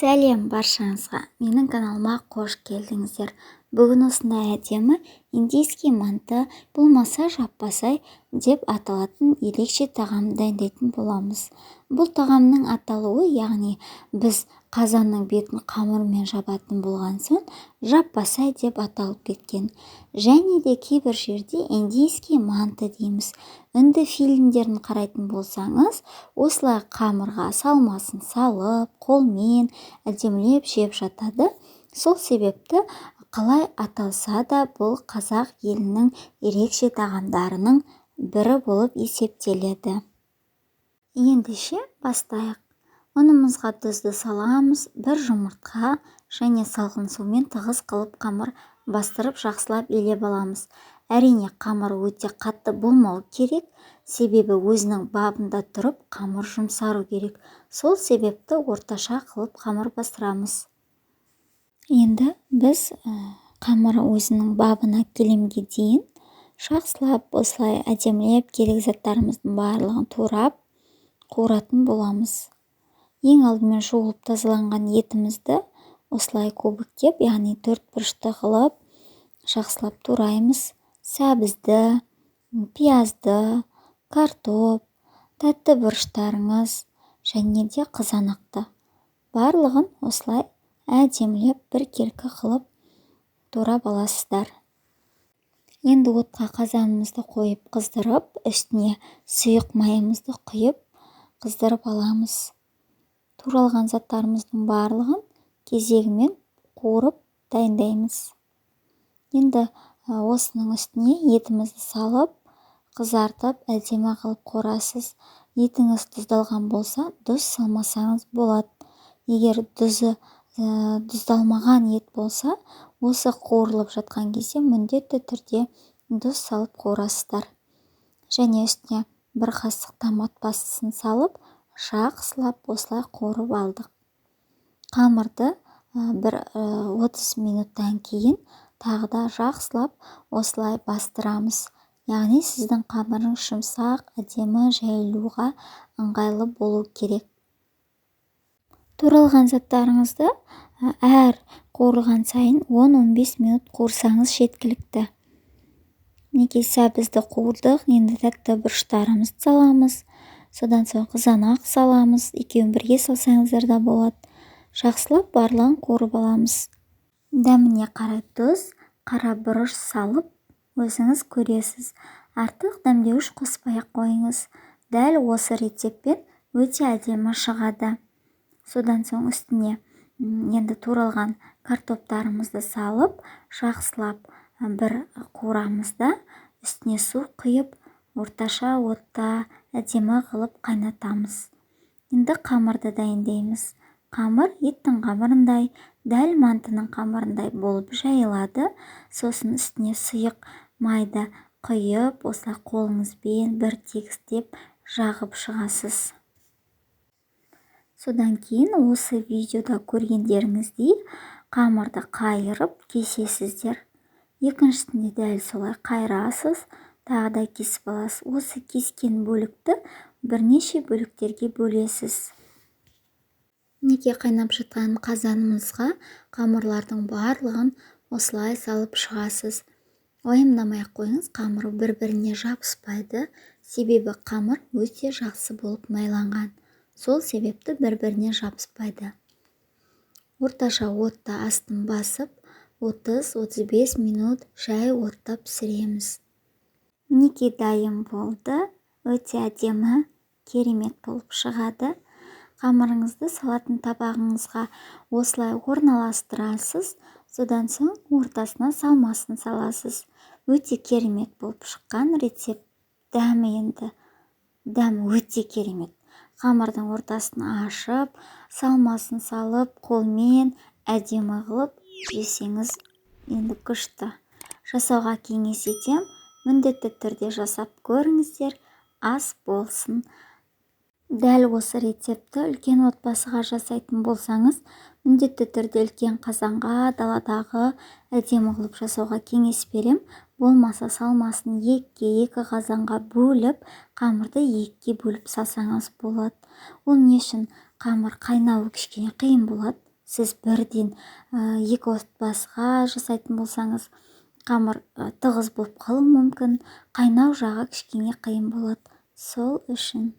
Сәлем баршаңызға, менің каналыма қош келдіңіздер. Бүгін осындай әдемі индийский манты болмаса жаппасай деп аталатын ерекше тағам дайындайтын боламыз. Бұл тағамның аталуы, яғни біз қазанның бетін қамырмен жабатын болған соң жаппасай деп аталып кеткен. Және де кейбір жерде индийский манты дейміз. Үнді фильмдерін қарайтын болсаңыз, осылай қамырға салмасын салып, қолмен әдемілеп жеп жатады. Сол себепті қалай аталса да бұл қазақ елінің ерекше тағамдарының бірі болып есептеледі. Ендеше бастайық. Ұнымызға тұзды саламыз, бір жұмыртқа және салқын сумен тығыз қылып қамыр бастырып жақсылап елеп аламыз. Әрине, қамыр өте қатты болмау керек, себебі өзінің бабында тұрып қамыр жұмсару керек. Сол себепті орташа қылып қамыр бастырамыз. Енді біз қамыр өзінің бабына келемге дейін жақсылап осылай әдемілеп керек заттарымыздың барлығын турап қуыратын боламыз. Ең алдымен жуылып тазаланған етімізді осылай көбіктеп, яғни төрт бұрышты қылып жақсылап тураймыз. Сәбізді, пиязды, картоп, тәтті бұрыштарыңыз және де қызанақты барлығын осылай әдемілеп біркелкі қылып турап аласыздар. Енді отқа қазанымызды қойып қыздырып, үстіне сұйық майымызды құйып қыздырып аламыз. Туралған заттарымыздың барлығын кезегімен қуырып дайындаймыз. Енді осының үстіне етімізді салып, қызартып, әдемі қылып қуырасыз. Етіңіз тұздалған болса, тұз салмасаңыз болады. Егер тұздалмаған ет болса, осы қуырылып жатқан кезде міндетті түрде тұз салып қуырасыздар. Және үстіне бір қасық томат пастасын салып, жақсылап осылай қуырып алдық. Қамырды бір 30 минуттан кейін тағы да жақсылап осылай бастырамыз. Яғни сіздің қамырыңыз жұмсақ, әдемі жайылуға ыңғайлы болу керек. Туралған заттарыңызды әр қуырылған сайын 10-15 минут қуырсаңыз жеткілікті. Мінекей сәбізді қуырдық, енді тәтті бұрыштарымызды саламыз. Содан соң қызанақ саламыз, екеуін бірге салсаңыздар да болады. Жақсылап барлығын қуырып аламыз. Дәміне қарай тұз, қара бұрыш салып, өзіңіз көресіз. Артық дәмдеуіш қоспай қойыңыз. Дәл осы рецептпен өте әдемі шығады. Содан соң үстіне енді туралған картоптарымызды салып, жақсылап бір қуырамызда, үстіне су құйып, орташа отта әдемі қылып қайнатамыз. Енді қамырды дайындаймыз. Қамыр еттің қамырындай, дәл мантының қамырындай болып жайылады. Сосын үстіне сұйық майды құйып, осылай қолыңызбен бір тегістеп жағып шығасыз. Содан кейін осы видеода көргендеріңіздей қамырды қайырып кесесіздер. Екіншісінде дәл солай қайырасыз, тағы да кесіп аласыз. Осы кескен бөлікті бірнеше бөліктерге бөлесіз. Неге қайнап жатқан қазанымызға қамырлардың барлығын осылай салып шығасыз. Уайымдамай қойыңыз, қамыр бір-біріне жабыспайды, себебі қамыр өте жақсы болып майланған. Сол себепті бір-біріне жабыспайды. Орташа отта астын басып, 30-35 минут жай отта пісіреміз. Мінекей дайын болды. Өте әдемі, керемет болып шығады. Қамырыңызды салатын табағыңызға осылай орналастырасыз. Содан соң ортасына салмасын саласыз. Өте керемет болып шыққан рецепт. Дәмі енді. Дәмі өте керемет. Қамырдың ортасын ашып, салмасын салып, қолмен әдемі қылып жесеңіз енді күшті. Жасауға кеңес етем. Міндетті түрде жасап көріңіздер, ас болсын. Дәл осы рецепті үлкен отбасыға жасайтын болсаңыз, міндетті түрде үлкен қазанға, даладағы әдемі қылып жасауға кеңес берем. Болмаса салмасын екі қазанға бөліп, қамырды екіге бөліп салсаңыз болады. Ол не үшін? Қамыр қайнауы кішкене қиын болады. сіз бірден екі отбасыға жасайтын болсаңыз қамыр тығыз болып қалуы мүмкін, қайнау жағы кішкене қиын болады. Сол үшін